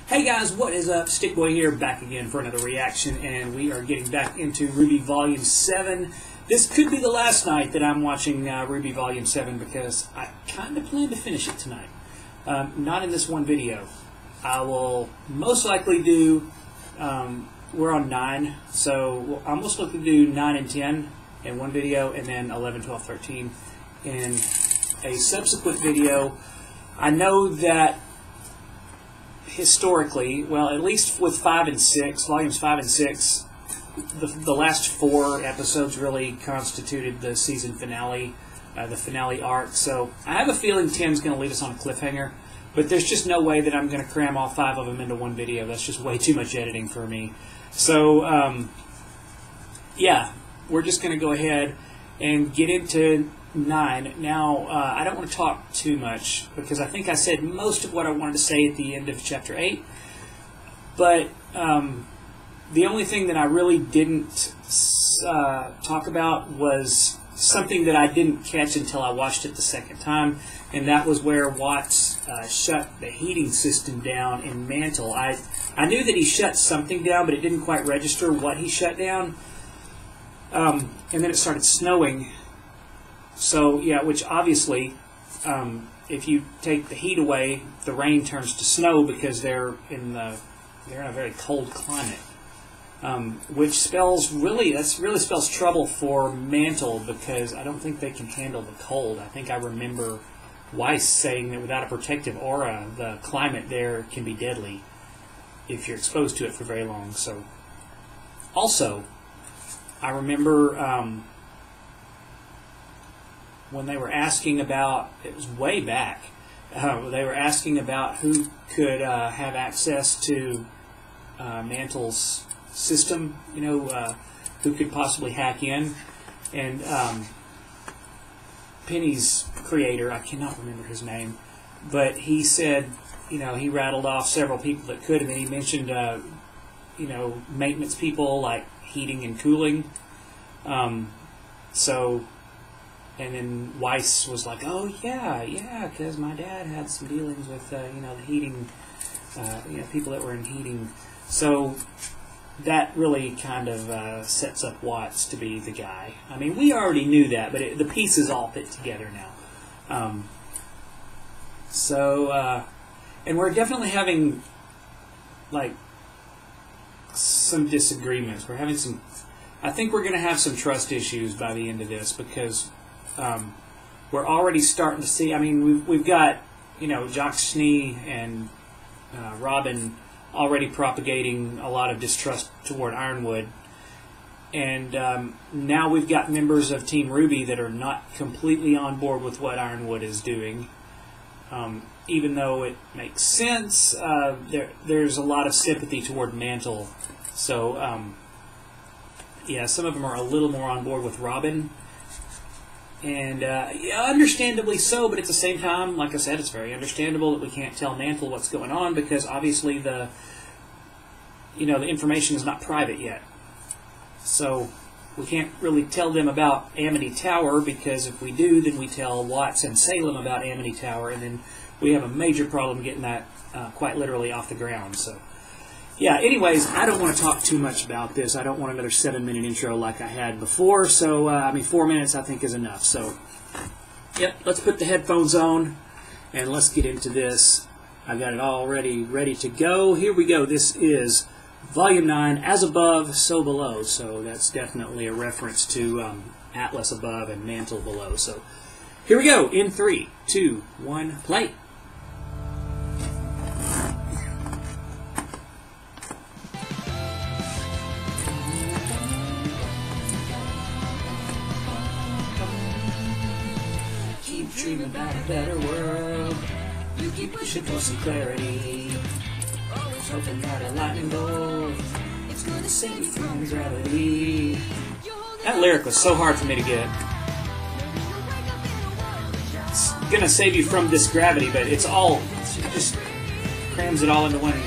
Hey guys, what is up? Stickboy here, back again for another reaction, and we are getting back into RWBY Volume 7. This could be the last night that I'm watching RWBY Volume 7 because I kind of plan to finish it tonight. Not in this one video. I will most likely do, we're on 9, so I'll most likely do 9 and 10 in one video, and then 11, 12, 13 in a subsequent video. I know that historically, well, at least with 5 and 6, volumes 5 and 6, the last 4 episodes really constituted the season finale, the finale arc. So I have a feeling 10 is going to leave us on a cliffhanger, but there's just no way that I'm going to cram all 5 of them into one video. That's just way too much editing for me. So, yeah, we're just going to go ahead and get into 9. Now, I don't want to talk too much because I think I said most of what I wanted to say at the end of Chapter 8. But the only thing that I really didn't talk about was something that I didn't catch until I watched it the second time, and that was where Watts shut the heating system down in Mantle. I knew that he shut something down, but it didn't quite register what he shut down. And then it started snowing. So, yeah, which obviously, if you take the heat away, the rain turns to snow because they're in a very cold climate. Which spells really spells trouble for Mantle because I don't think they can handle the cold. I think I remember Weiss saying that without a protective aura, the climate there can be deadly if you're exposed to it for very long. So, also, I remember when they were asking about, it was way back, they were asking about who could have access to Mantle's system, you know, who could possibly hack in. And Penny's creator, I cannot remember his name, but he said, you know, he rattled off several people that could, and then he mentioned, you know, maintenance people like heating and cooling. So, and then Weiss was like, oh, yeah, because my dad had some dealings with, you know, the heating, you know, people that were in heating. So that really kind of sets up Watts to be the guy. I mean, we already knew that, but the pieces all fit together now. And we're definitely having, like, some disagreements. We're having some, I think we're going to have some trust issues by the end of this because we're already starting to see, I mean, we've got, you know, Jock Schnee and Robin already propagating a lot of distrust toward Ironwood. And now we've got members of Team RWBY that are not completely on board with what Ironwood is doing. Even though it makes sense, there's a lot of sympathy toward Mantle. So, yeah, some of them are a little more on board with Robin. And, yeah, understandably so, but at the same time, like I said, it's very understandable that we can't tell Mantle what's going on because obviously the information is not private yet. So we can't really tell them about Amity Tower because if we do, then we tell Watts and Salem about Amity Tower, and then we have a major problem getting that quite literally off the ground. So, yeah, anyways, I don't want to talk too much about this. I don't want another 7-minute intro like I had before. So, I mean, 4 minutes I think is enough. So, yep, let's put the headphones on and let's get into this. I got it all ready to go. Here we go. This is Volume 9, As Above, So Below. So that's definitely a reference to Atlas above and Mantle below. So here we go. In 3, 2, 1, play. Dream about a better world. You keep pushing for some clarity. Always hoping that a lightning bolt it's gonna save you from gravity. That lyric was so hard for me to get. It's gonna save you from this gravity, but it's all, it just crams it all into one.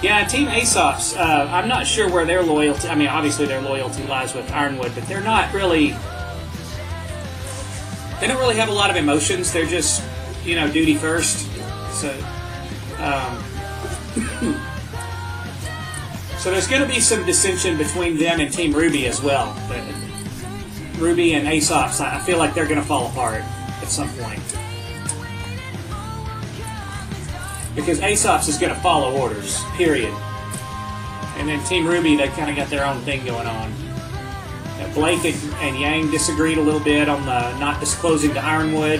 Yeah, Team Aesop's, I'm not sure where their loyalty, I mean, obviously their loyalty lies with Ironwood, but they're not really, they don't really have a lot of emotions. They're just, you know, duty first. So, so there's going to be some dissension between them and Team RWBY as well. RWBY and Aesop's, I feel like they're going to fall apart at some point. Because Aesop's is going to follow orders, period. And then Team RWBY, they kind of got their own thing going on. Blake and Yang disagreed a little bit on the not disclosing to Ironwood.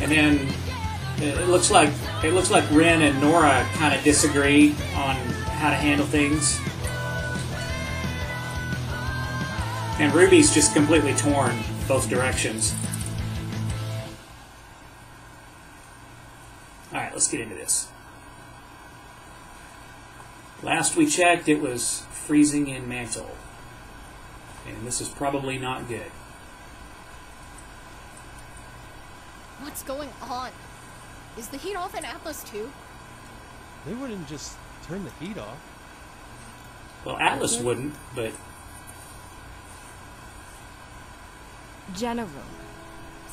And then it looks like Ren and Nora kind of disagree on how to handle things. And Ruby's just completely torn both directions. Alright, let's get into this. Last we checked, it was freezing in Mantle. And this is probably not good. What's going on? Is the heat off in Atlas too? They wouldn't just turn the heat off. Well, Atlas wouldn't, but... General,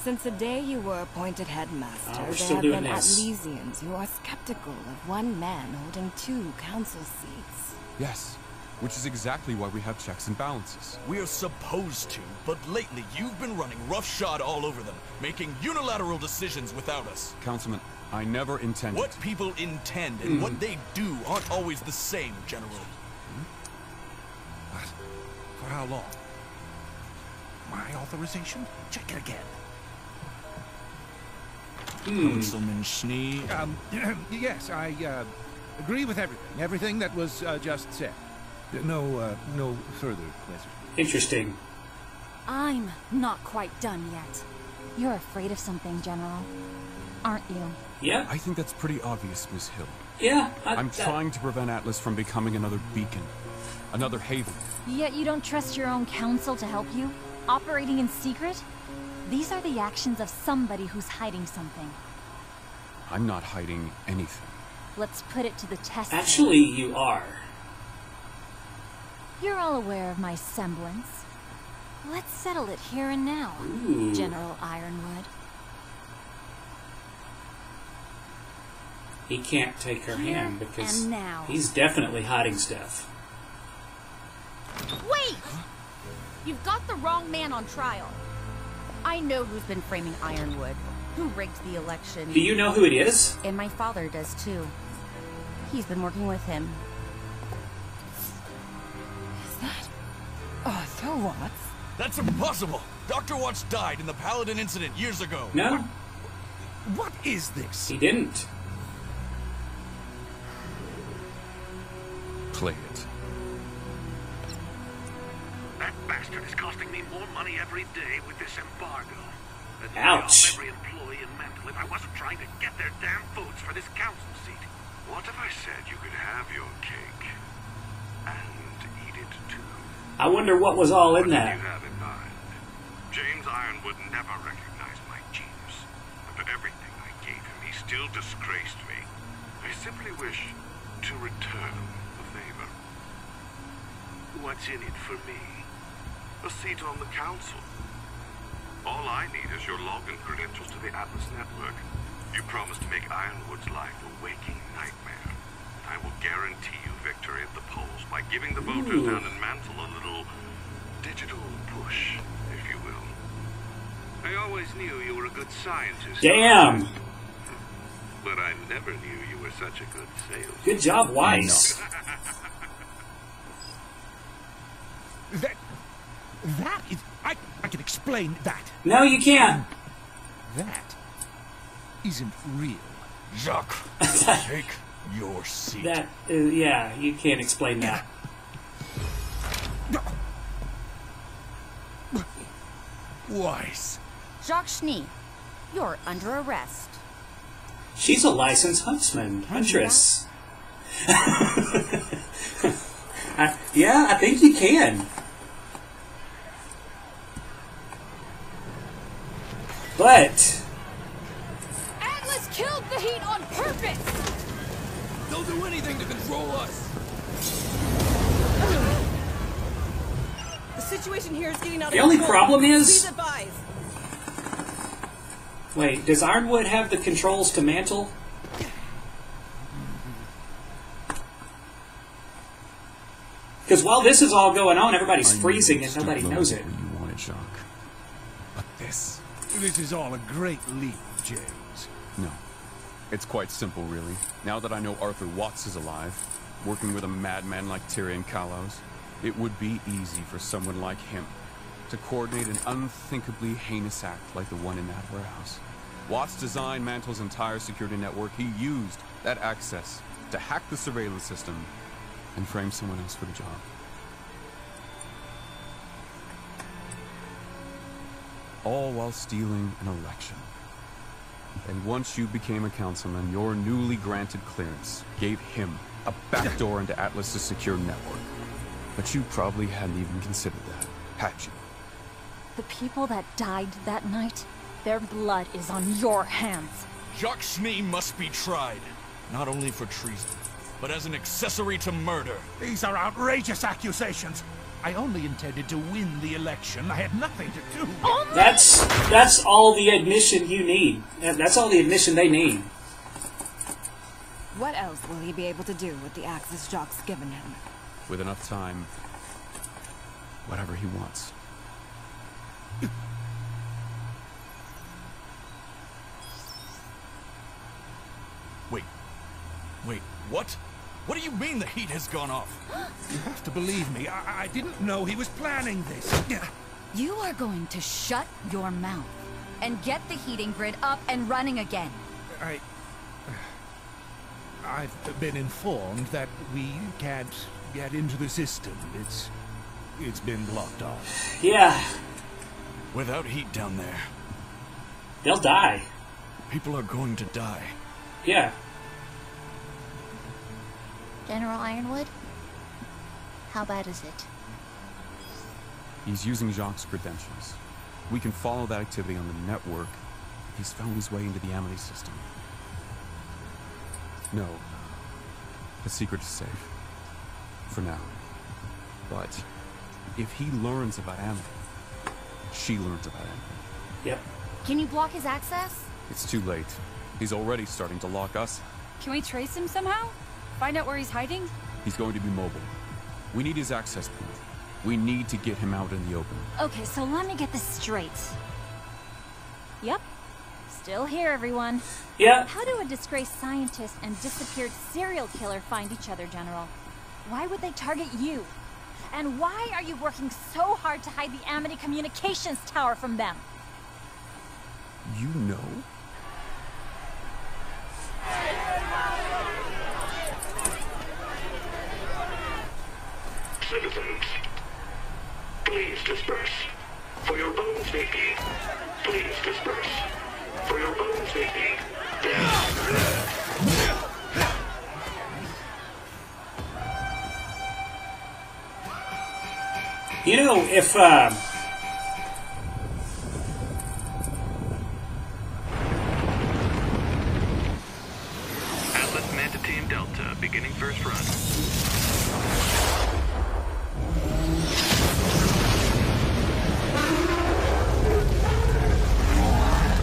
since the day you were appointed headmaster, we're there still have doing been this. Atlesians who are skeptical of one man holding 2 council seats. Yes, which is exactly why we have checks and balances. We're supposed to, but lately you've been running roughshod all over them, making unilateral decisions without us. Councilman, I never intended... What people intend and what they do aren't always the same, General. What? For how long? My authorization? Check it again. Councilman Schnee. Yes, I agree with everything. Everything that was just said. No further questions. Interesting. I'm not quite done yet. You're afraid of something, General, aren't you? Yeah. I think that's pretty obvious, Miss Hill. Yeah. I'm trying to prevent Atlas from becoming another beacon. Another haven. Yet you don't trust your own council to help you? Operating in secret? These are the actions of somebody who's hiding something. I'm not hiding anything. Let's put it to the test. Actually, you are. You're all aware of my semblance. Let's settle it here and now, Ooh. General Ironwood. He can't take her Here hand because and now. he's definitely hiding stuff. Wait! You've got the wrong man on trial. I know who's been framing Ironwood, who rigged the election. Do you know who it is? And my father does too. He's been working with him. Is that Arthur Watts? That's impossible! Dr. Watts died in the Paladin incident years ago. No, What is this? he didn't. Play it. That bastard is costing me more money every day with this embargo. I'd lay Ouch. off every employee in Mantle if I wasn't trying to get their damn votes for this council seat. What if I said you could have your cake and eat it too? I wonder what was all in What did that. you have in mind? James Ironwood never recognized my genius. After everything I gave him, he still disgraced me. I simply wish to return the favor. What's in it for me? A seat on the council. All I need is your login credentials to the Atlas network. You promised to make Ironwood's life a waking nightmare. I will guarantee you victory at the polls by giving the voters down in Mantle a little digital push, if you will. I always knew you were a good scientist. Damn. But I never knew you were such a good salesman. Good job, Weiss. That is... I can explain that. No, you can't. That isn't real. Jacques, take your seat. Yeah, you can't explain that. Weiss. Jacques Schnee, you're under arrest. She's a licensed huntress. Yeah, I think you can. But Atlas killed the heat on purpose! They'll do anything to control us. The Situation here is getting out of The only control. problem is... Please advise. Wait, does Ironwood have the controls to mantle? Because while this is all going on, everybody's freezing and nobody knows it. You wanted, Jacques. But this... This is all a great leap, James. No. It's quite simple, really. Now that I know Arthur Watts is alive, working with a madman like Tyrion Callows, it would be easy for someone like him to coordinate an unthinkably heinous act like the one in that warehouse. Watts designed Mantle's entire security network. He used that access to hack the surveillance system and frame someone else for the job. All while stealing an election. And once you became a councilman, your newly granted clearance gave him a backdoor into Atlas's secure network. But you probably hadn't even considered that, had you? The people that died that night, their blood is on your hands. Jacques Schnee must be tried, not only for treason, but as an accessory to murder. These are outrageous accusations. I only intended to win the election. I had nothing to do with... That's all the admission you need. That's all the admission they need. What else will he be able to do with the access Jacques given him? With enough time, whatever he wants. Wait, what? What do you mean the heat has gone off? You have to believe me. I didn't know he was planning this. You are going to shut your mouth and get the heating grid up and running again. I've been informed that we can't get into the system. It's been blocked off. Yeah. Without heat down there, They'll die. people are going to die. Yeah. General Ironwood? How bad is it? He's using Jacques' credentials. We can follow that activity on the network if he's found his way into the Amity system. No. The secret is safe. For now. But if he learns about Amity, she learns about Amity. Yep. Can you block his access? It's too late. He's already starting to lock us. Can we trace him somehow? Find out where he's hiding? He's going to be mobile. We need his access point. We need to get him out in the open. Okay, so let me get this straight. Yep. Still here, everyone. Yeah. How do a disgraced scientist and disappeared serial killer find each other, General? Why would they target you? And why are you working so hard to hide the Amity communications tower from them? You know? Citizens, please disperse. For your own safety. Please disperse. For your own safety. You know, if, Atlas Manta Team Delta, beginning first run.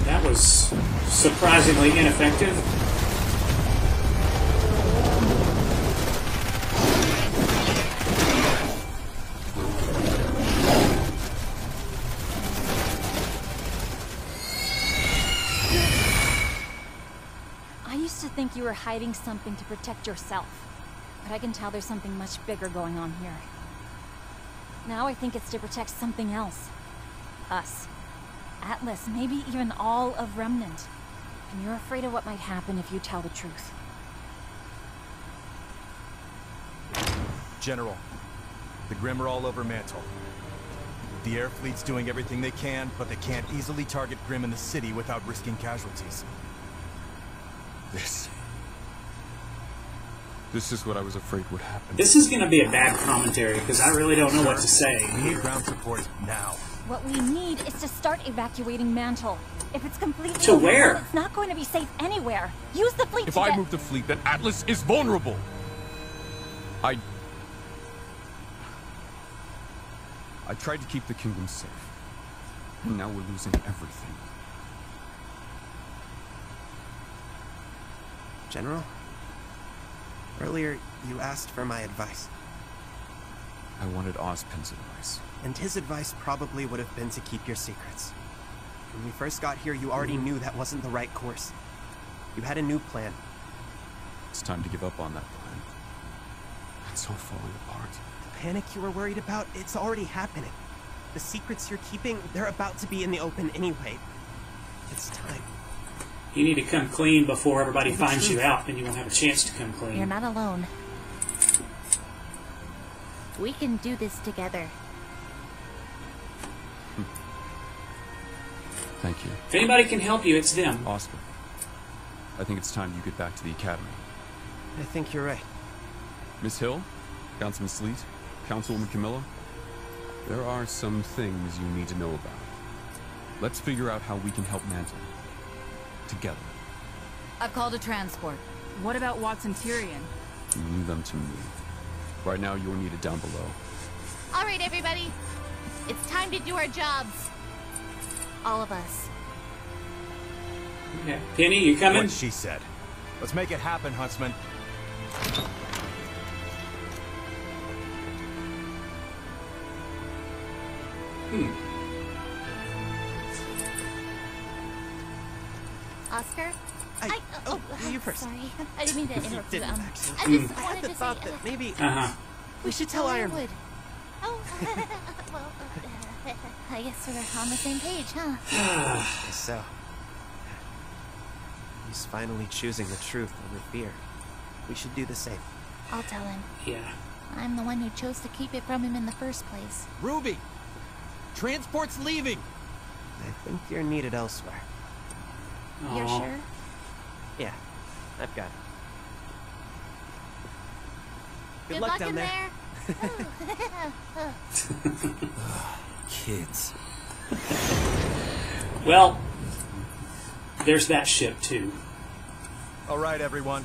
that was surprisingly ineffective. I used to think you were hiding something to protect yourself, but I can tell there's something much bigger going on here. Now I think it's to protect something else. Us. Atlas, maybe even all of Remnant. And you're afraid of what might happen if you tell the truth. General, the Grimm are all over Mantle. The air fleet's doing everything they can, but they can't easily target Grimm in the city without risking casualties. This is what I was afraid would happen. This is going to be a bad commentary, because I really don't know what to say. We need ground support now. What we need is to start evacuating Mantle. If it's completely To where? overrun, it's not going to be safe anywhere. Use the fleet If to I get... move the fleet, then Atlas is vulnerable. I tried to keep the kingdom safe. And now we're losing everything. General? Earlier, you asked for my advice. I wanted Ozpin's advice. And his advice probably would have been to keep your secrets. When we first got here, you already knew that wasn't the right course. You had a new plan. It's time to give up on that plan. It's all falling apart. The panic you were worried about, it's already happening. The secrets you're keeping, they're about to be in the open anyway. It's time. You need to come clean before everybody finds you out, and you won't have a chance to come clean. You're not alone. We can do this together. Thank you. If anybody can help you, it's them. Oscar, I think it's time you get back to the academy. I think you're right. Miss Hill, Councilman Sleet, Councilwoman Camilla, there are some things you need to know about. Let's figure out how we can help Mantle. Together. I've called a transport. What about Watson Tyrion? Leave them to me. Right now, you're needed down below. All right, everybody. It's time to do our jobs. All of us. Okay. Penny, you coming? What she said. Let's make it happen, Huntsman. Oscar? Oh, you first. Sorry. I didn't mean to interrupt you. Didn't actually. I just I wanted had the to thought say... that maybe we should tell Ironwood. Oh, well, I guess we're on the same page, huh? So, he's finally choosing the truth over fear. We should do the same. I'll tell him. Yeah. I'm the one who chose to keep it from him in the first place. RWBY! Transport's leaving! I think you're needed elsewhere. You're Aw. sure? Yeah, I've got it. Good luck down in there. Kids. Well, there's that ship, too. All right, everyone.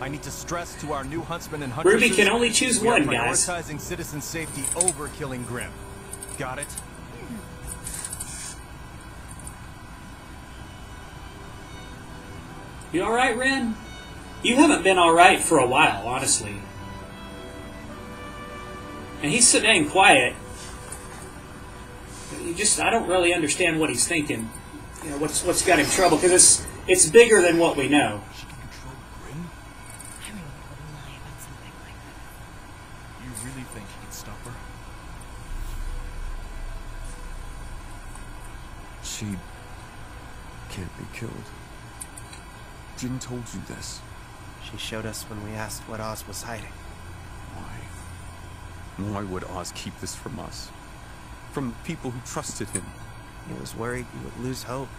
I need to stress to our new huntsmen and huntresses... RWBY can only choose we are one, guys. prioritizing citizen safety over killing Grimm. Got it? You alright, Ren? You haven't been alright for a while, honestly. And he's sitting quiet. I don't really understand what he's thinking. You know, what's got him trouble, because it's bigger than what we know. She can control Grimm? I really wouldn't lie about something like that. You really think he can stop her? She can't be killed. Jin told you this. She showed us when we asked what Oz was hiding. Why? Why would Oz keep this from us? From the people who trusted him? He was worried you would lose hope.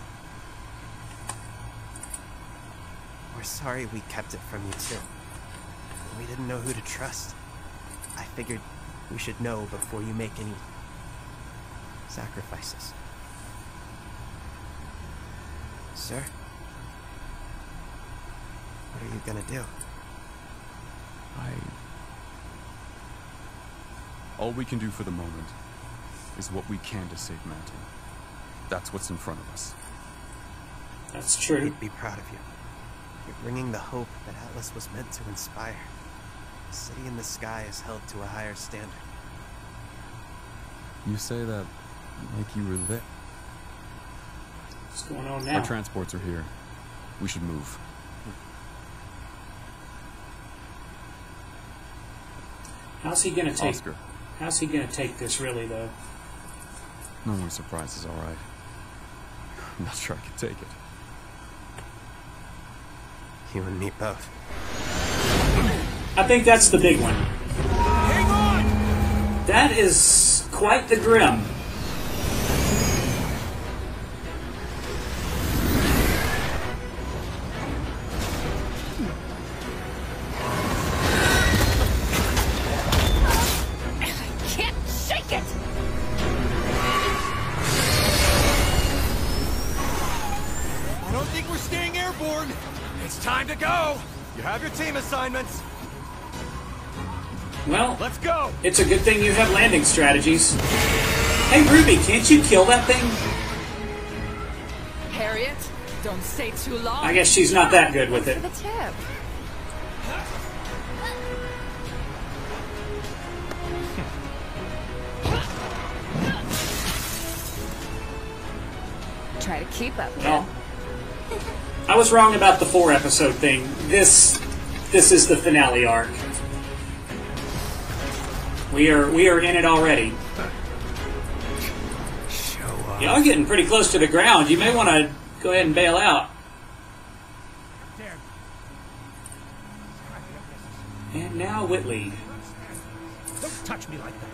We're sorry we kept it from you, too. We didn't know who to trust. I figured we should know before you make any sacrifices. Sir? What are you gonna do? All we can do for the moment is what we can to save Mantle. That's what's in front of us. That's true. We'd be proud of you. You're bringing the hope that Atlas was meant to inspire. The city in the sky is held to a higher standard. You say that like you were there. What's going on now? Our transports are here. We should move. How's he gonna take? Oscar. How's he gonna take this, really, though? No more surprises, all right. I'm not sure I can take it. You and me both. I think that's the big one. Hang on! That is quite the Grimm. It's time to go! You have your team assignments. Well, let's go. It's a good thing you have landing strategies. Hey, Ruby, can't you kill that thing? Harriet, don't stay too long. I guess she's not that good with it. The tip. Try to keep up. Well, I was wrong about the 4-episode thing. This is the finale arc. We are in it already. Y'all getting pretty close to the ground. You may want to go ahead and bail out. And now Whitley. Don't touch me like that.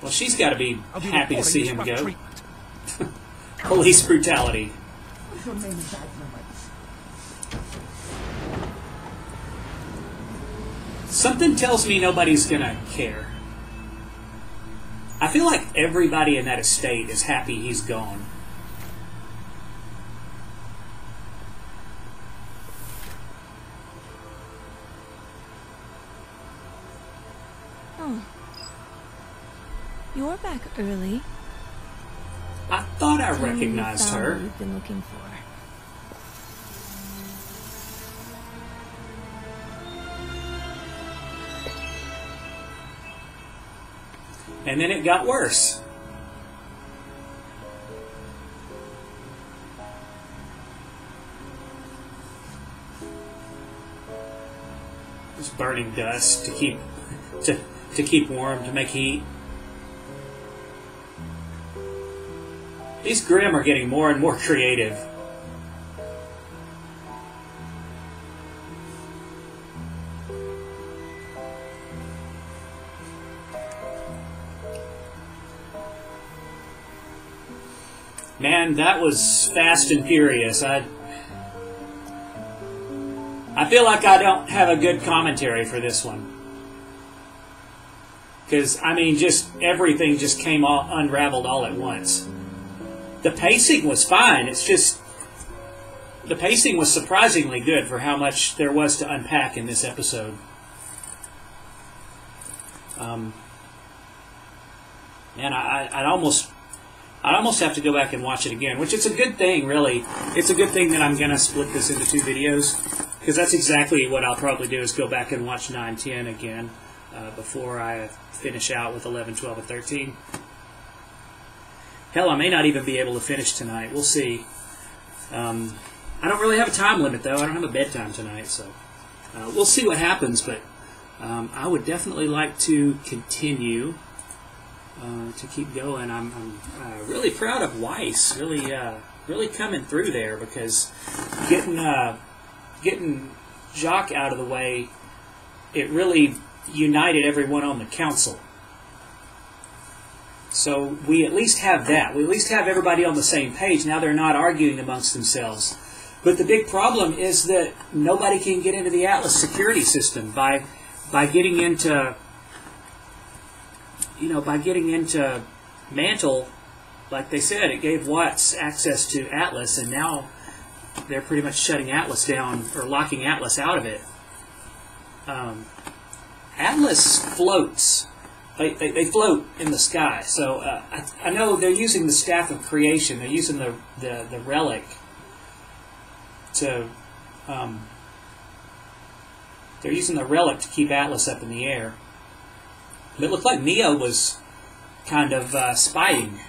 Well, she's got to be happy to see him go. Treatment. Police brutality. Something tells me nobody's gonna care. I feel like everybody in that estate is happy he's gone. Oh. You're back early. I thought I Tell me you recognized found her. what we've been looking for. And then it got worse. Just burning dust to keep warm, to make heat. These Grimm are getting more and more creative. Man, that was fast and furious. I feel like I don't have a good commentary for this one. Because, I mean, just everything just came all unraveled all at once. The pacing was fine. It's just the pacing was surprisingly good for how much there was to unpack in this episode. Man, I'd almost have to go back and watch it again, which is a good thing, really. It's a good thing that I'm going to split this into 2 videos, because that's exactly what I'll probably do, is go back and watch 9, 10 again before I finish out with 11, 12, and 13. Hell, I may not even be able to finish tonight. We'll see. I don't really have a time limit, though. I don't have a bedtime tonight, so we'll see what happens, but I would definitely like to continue to keep going. I'm really proud of Weiss, really coming through there, because getting Jacques out of the way, it really united everyone on the council. So we at least have that. We at least have everybody on the same page. Now they're not arguing amongst themselves. But the big problem is that nobody can get into the Atlas security system by getting into Mantle. Like they said, it gave Watts access to Atlas, and now they're pretty much shutting Atlas down, or locking Atlas out of it. Atlas floats. They float in the sky. So I know they're using the Staff of Creation. They're using the relic to they're using the relic to keep Atlas up in the air. But it looked like Neo was kind of spying.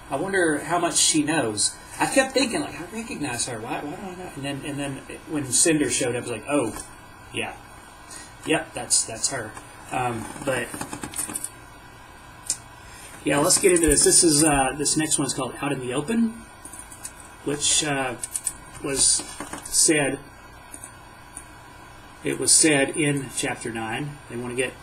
I wonder how much she knows. I kept thinking, like, I recognize her. Why don't I know? And then when Cinder showed up, I was like, oh, yeah, yep, that's her. But yeah, let's get into this. This is this next one's called Out in the Open, which was said. It was said in Chapter 9. They want to get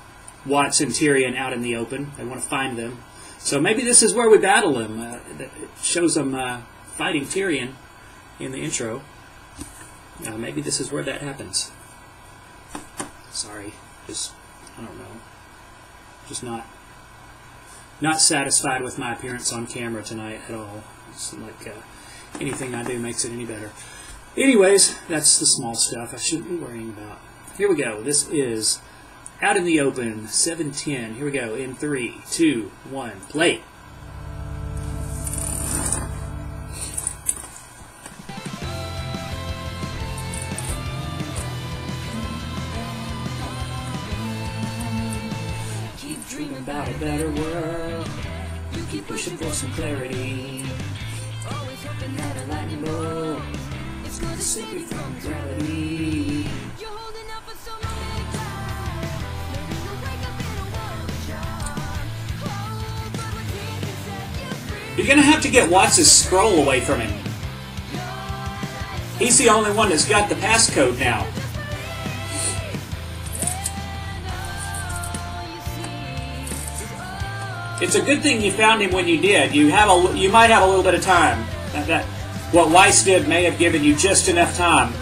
Watts and Tyrion out in the open. They want to find them. So maybe this is where we battle them. It shows them fighting Tyrion in the intro. Maybe this is where that happens. Sorry, just I don't know. Just not satisfied with my appearance on camera tonight at all. It's like anything I do makes it any better. Anyways, that's the small stuff I shouldn't be worrying about. Here we go. This is Out in the Open, 7:10. Here we go. In 3, 2, 1, play. Keep dreaming about a better world. You keep pushing for some clarity. Always hoping that a lightning bolt is going to save you from gravity. You're holding out for so many times. Maybe you'll wake up in a world of charm. Oh, but what can set you free? You're gonna have to get Watts' scroll away from him. He's the only one that's got the passcode now. It's a good thing you found him when you did. You might have a little bit of time. What Weiss did may have given you just enough time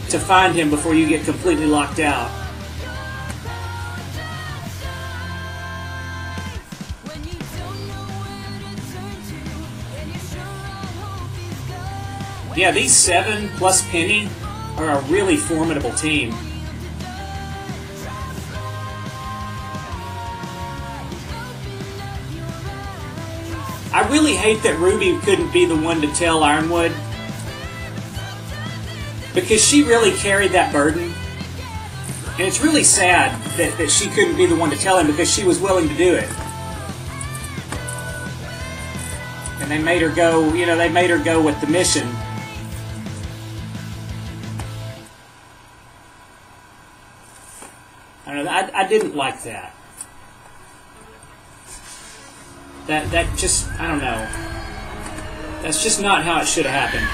to find him before you get completely locked out. Yeah, these 7 plus Penny are a really formidable team. I really hate that Ruby couldn't be the one to tell Ironwood, because she really carried that burden. And it's really sad that she couldn't be the one to tell him, because she was willing to do it. And they made her go, they made her go with the mission. I don't know, I didn't like that. That just, I don't know. That's just not how it should have happened.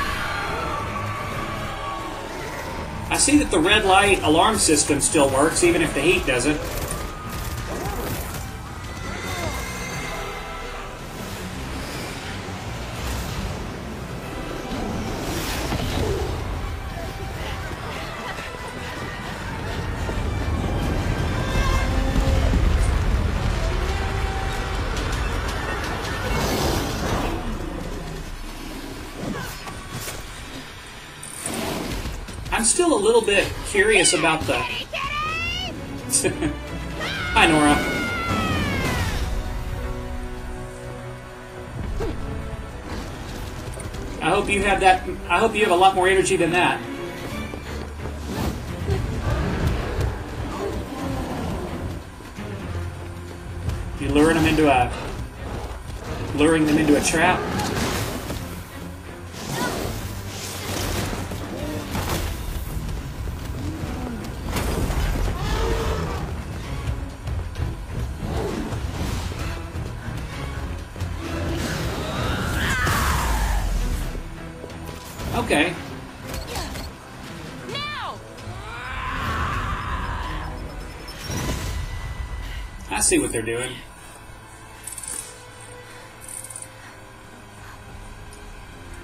I see that the red light alarm system still works, even if the heat doesn't. I'm still a little bit curious about the... Hi, Nora. I hope you have that. I hope you have a lot more energy than that. You luring them into a trap. Okay. Now! I see what they're doing.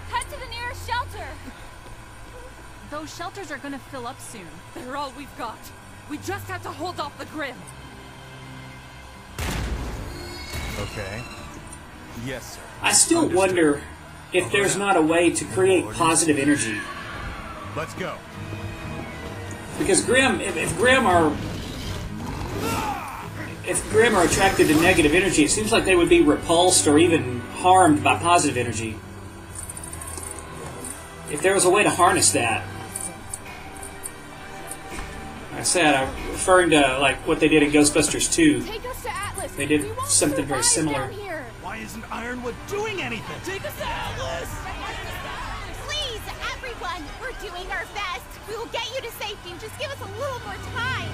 Head to the nearest shelter! Those shelters are gonna fill up soon. They're all we've got. We just have to hold off the Grim. Okay. Yes, sir. I still wonder if there's not a way to create positive energy. Let's go. Because Grim, if Grim are attracted to negative energy, it seems like they would be repulsed or even harmed by positive energy. If there was a way to harness that. Like I said, I'm referring to like what they did in Ghostbusters 2. Take us to Atlas. They did something very similar. Why isn't Ironwood doing anything? Take us to Atlas! Please, everyone, we're doing our best. We will get you to safety. Just give us a little more time.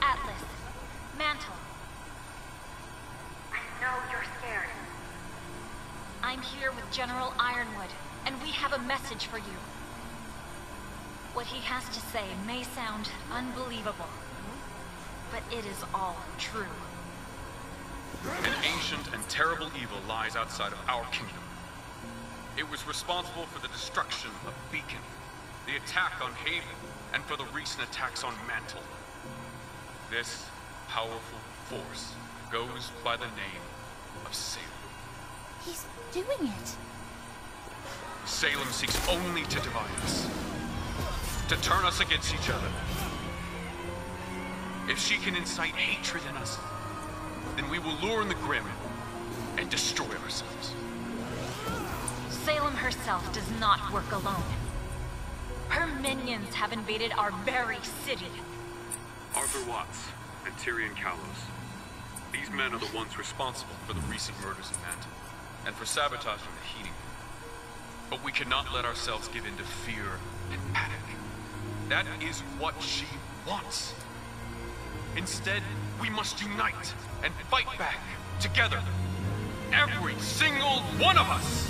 Atlas. Mantle. I know you're scared. I'm here with General Ironwood, and we have a message for you. What he has to say may sound unbelievable, but it is all true. An ancient and terrible evil lies outside of our kingdom. It was responsible for the destruction of Beacon, the attack on Haven, and for the recent attacks on Mantle. This powerful force goes by the name of Salem. He's doing it. Salem seeks only to divide us, to turn us against each other. If she can incite hatred in us, then we will lure in the Grimm and destroy ourselves. Salem herself does not work alone. Her minions have invaded our very city. Arthur Watts and Tyrion Kalos. These men are the ones responsible for the recent murders in Mantle, and for sabotaging the heating. But we cannot let ourselves give in to fear and panic. That is what she wants. Instead, we must unite and fight back, together. Every single one of us!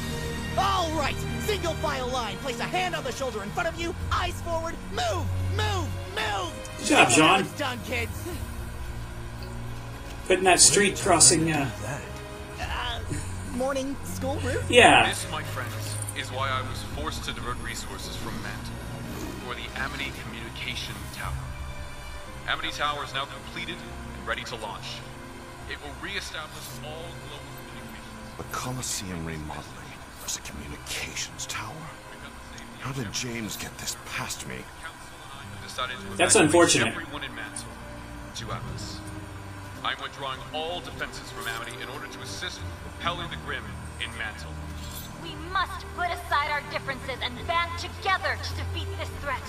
All right! Single file line. Place a hand on the shoulder in front of you, eyes forward, move! Move! Move! Good job, John. It's done, kids! Putting that street crossing, morning school route? Yeah. This, my friends, is why I was forced to divert resources from Mantle for the Amity Communication Tower. Amity Tower is now completed and ready to launch. It will re-establish all global communications. The Colosseum remodeling was a communications tower? How did James get this past me? That's unfortunate. Everyone in Mantle to Atlas. I'm withdrawing all defenses from Amity in order to assist repelling the Grimm in Mantle. We must put aside our differences and band together to defeat this threat.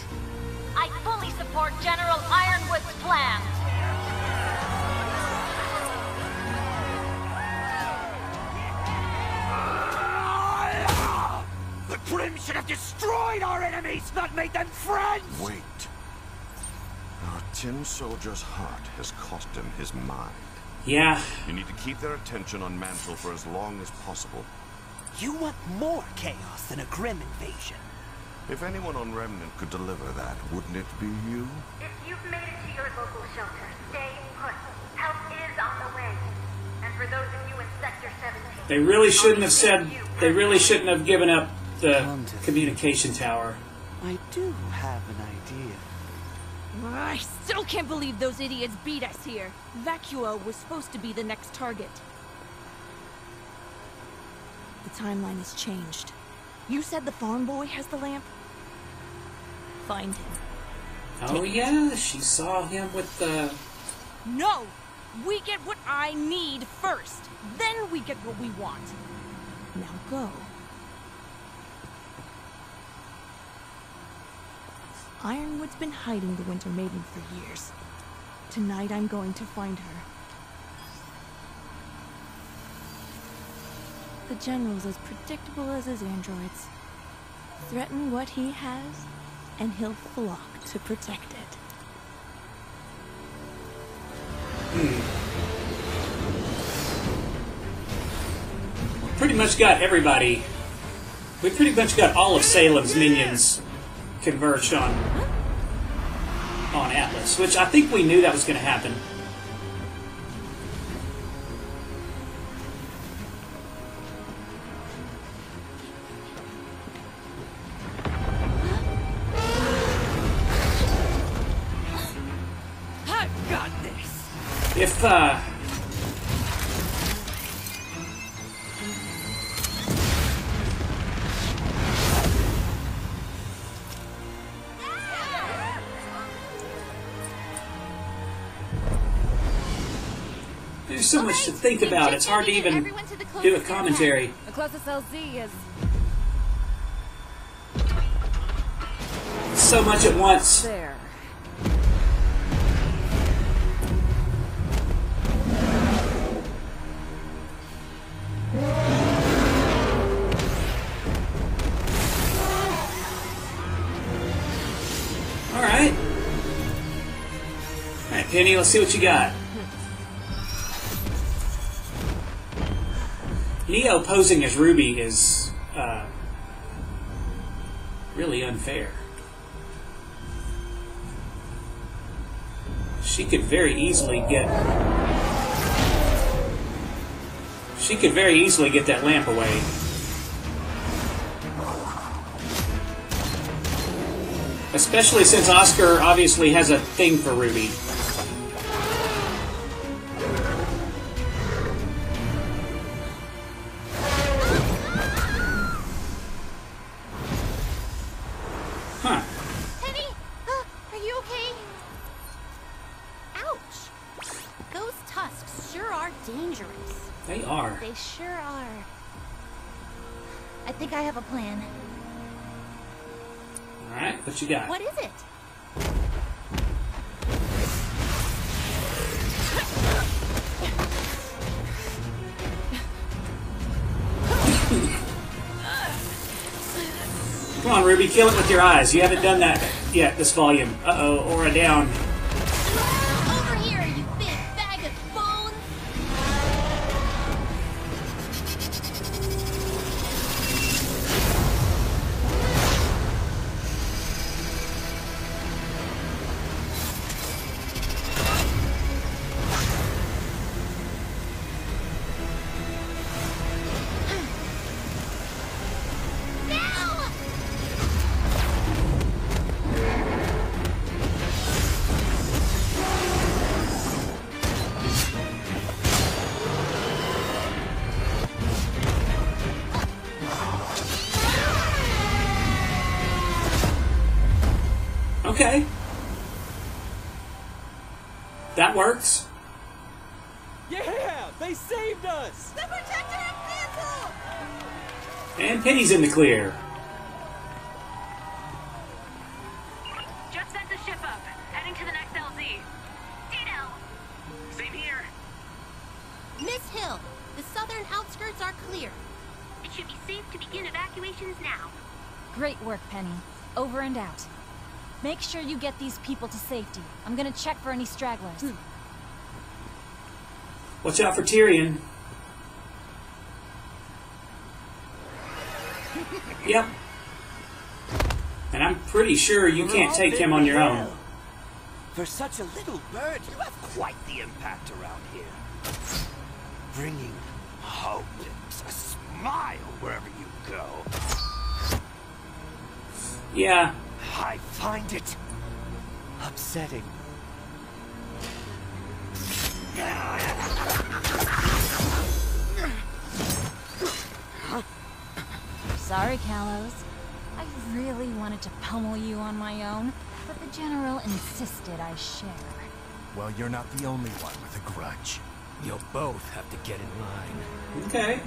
I fully support General Ironwood's plan. The Grimm should have destroyed our enemies, not made them friends! Wait. Our tin soldier's heart has cost him his mind. Yeah. You need to keep their attention on Mantle for as long as possible. You want more chaos than a Grimm invasion. If anyone on Remnant could deliver that, wouldn't it be you? If you've made it to your local shelter, stay put. Help is on the way. And for those of you in Sector 17... They really shouldn't have said... They really shouldn't have given up the communication tower. I do have an idea. I still can't believe those idiots beat us here. Vacuo was supposed to be the next target. The timeline has changed. You said the farm boy has the lamp? Find him. Oh yeah, she saw him with the... No! We get what I need first. Then we get what we want. Now go. Ironwood's been hiding the Winter Maiden for years. Tonight I'm going to find her. The General's as predictable as his androids. Threaten what he has, and he'll flock to protect it. Pretty much got everybody. We pretty much got all of Salem's minions converged on Atlas, which I think we knew that was going to happen. I've got this. If there's so much to think about, it's hard to even do a commentary. The closest LZ is... So much at once. There. Alright. Alright, Penny, let's see what you got. Neo posing as RWBY is really unfair. She could very easily get that lamp away. Especially since Oscar obviously has a thing for RWBY. Huh. Penny, are you okay? Ouch! Those tusks sure are dangerous. They are. They sure are. I think I have a plan. Alright, what you got? What is it? Come on, Ruby, kill it with your eyes. You haven't done that yet this volume. Uh-oh, aura down. Over here, you big bag of bones! Okay. That works. Yeah, they saved us. The protector of Mantle! And Penny's in the clear. Just sent the ship up, heading to the next LZ. Ditto. Same here. Miss Hill, the southern outskirts are clear. It should be safe to begin evacuations now. Great work, Penny. Over and out. Make sure you get these people to safety. I'm gonna check for any stragglers. Watch out for Tyrion. Yep. And I'm pretty sure you can't take him on your own. For such a little bird, you have quite the impact around here. Bringing hope and a smile wherever you go. Yeah. I find it upsetting. Sorry, Kalos. I really wanted to pummel you on my own, but the General insisted I share. Well, you're not the only one with a grudge. You'll both have to get in line. Okay.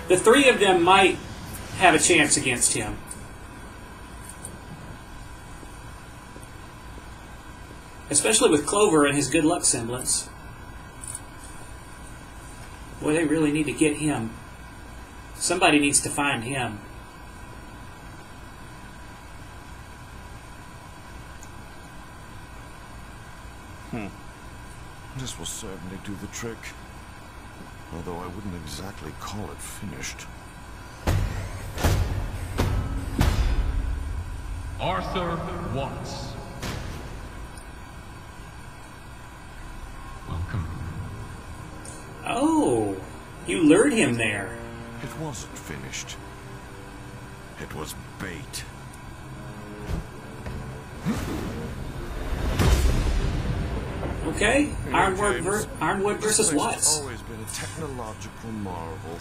The three of them might have a chance against him. Especially with Clover and his good luck semblance. Boy, they really need to get him. Somebody needs to find him. This will certainly do the trick. Although I wouldn't exactly call it finished. Arthur Watts. Welcome. Oh, you lured him there. It wasn't finished. It was bait. Okay, Ironwood This versus place Watts. has always been a technological marvel.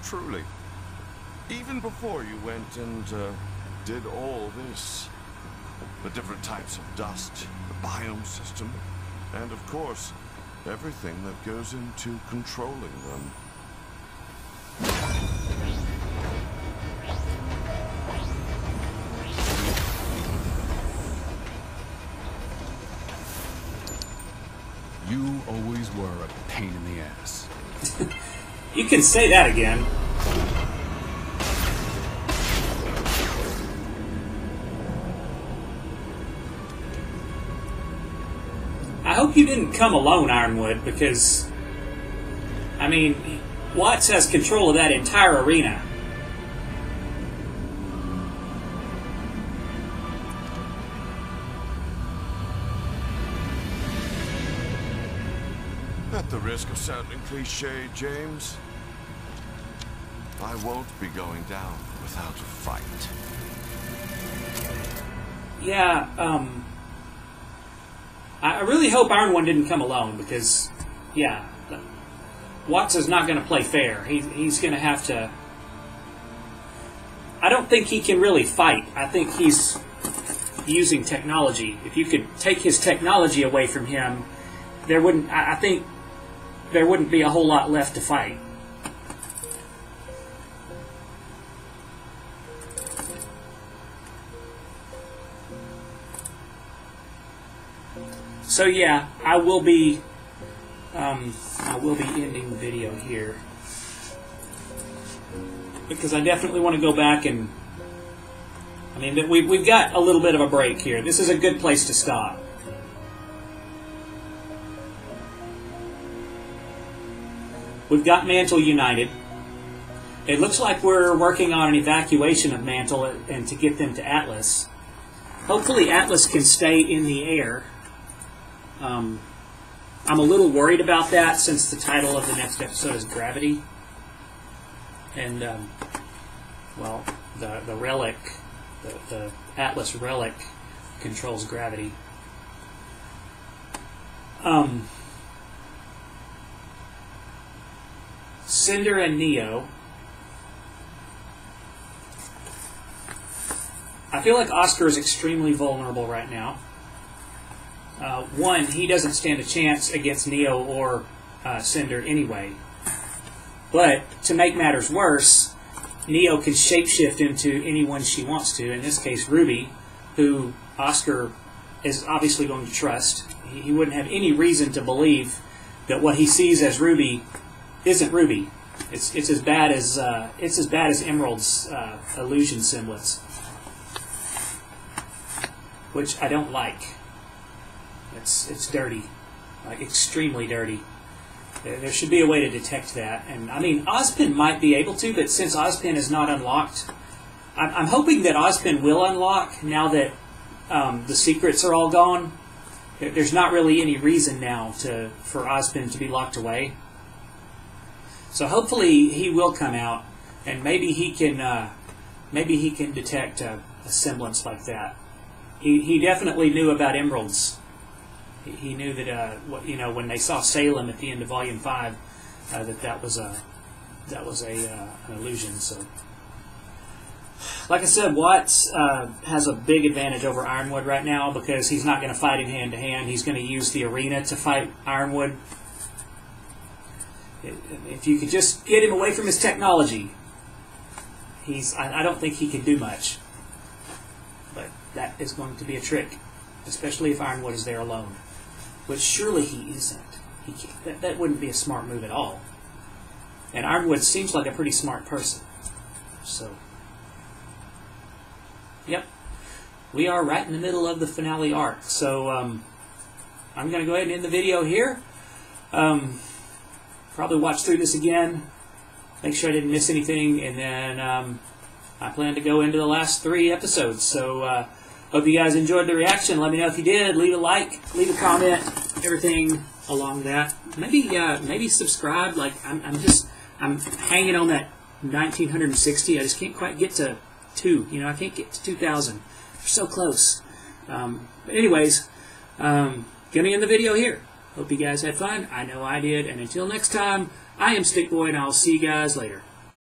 Truly. Even before you went and did all this. The different types of dust, the biome system, and of course, everything that goes into controlling them. You always were a pain in the ass. You can say that again. I hope you didn't come alone, Ironwood, because, I mean, Watts has control of that entire arena. At the risk of sounding cliche, James, I won't be going down without a fight. Yeah, I really hope Iron One didn't come alone, because, yeah, Watts is not going to play fair. He's going to have to I don't think he can really fight. I think he's using technology. If you could take his technology away from him, there wouldn't. I think there wouldn't be a whole lot left to fight. So yeah, I will be ending the video here because I definitely want to go back and. I mean, we've got a little bit of a break here. This is a good place to stop. We've got Mantle united. It looks like we're working on an evacuation of Mantle and to get them to Atlas. Hopefully Atlas can stay in the air. I'm a little worried about that since the title of the next episode is Gravity. And, well, the relic... The Atlas relic controls gravity. Cinder and Neo. I feel like Oscar is extremely vulnerable right now. One, he doesn't stand a chance against Neo or Cinder anyway. But to make matters worse, Neo can shapeshift into anyone she wants to, in this case RWBY, who Oscar is obviously going to trust. He wouldn't have any reason to believe that what he sees as RWBY isn't RWBY. It's as bad as Emerald's illusion semblance, which I don't like. It's dirty, like extremely dirty. There should be a way to detect that. And I mean, Ozpin might be able to, but since Ozpin is not unlocked, I'm hoping that Ozpin will unlock now that the secrets are all gone. There's not really any reason now for Ozpin to be locked away. So hopefully he will come out, and maybe he can detect a semblance like that. He definitely knew about Emeralds. He knew that when they saw Salem at the end of Volume 5, that was an illusion. So, like I said, Watts has a big advantage over Ironwood right now because he's not going to fight him hand to hand. He's going to use the arena to fight Ironwood. If you could just get him away from his technology, I don't think he can do much. But that is going to be a trick, especially if Ironwood is there alone. Which surely he isn't. That wouldn't be a smart move at all. And Ironwood seems like a pretty smart person. So, yep. We are right in the middle of the finale arc. So, I'm going to go ahead and end the video here. Probably watch through this again. Make sure I didn't miss anything. And then I plan to go into the last 3 episodes. So, hope you guys enjoyed the reaction. Let me know if you did. Leave a like, leave a comment, everything along that. Maybe subscribe. Like I'm hanging on that 1960. I just can't quite get to 2. I can't get to 2,000. We're so close. But anyways, gonna end the video here. Hope you guys had fun. I know I did. And until next time, I am Stickboy, and I'll see you guys later.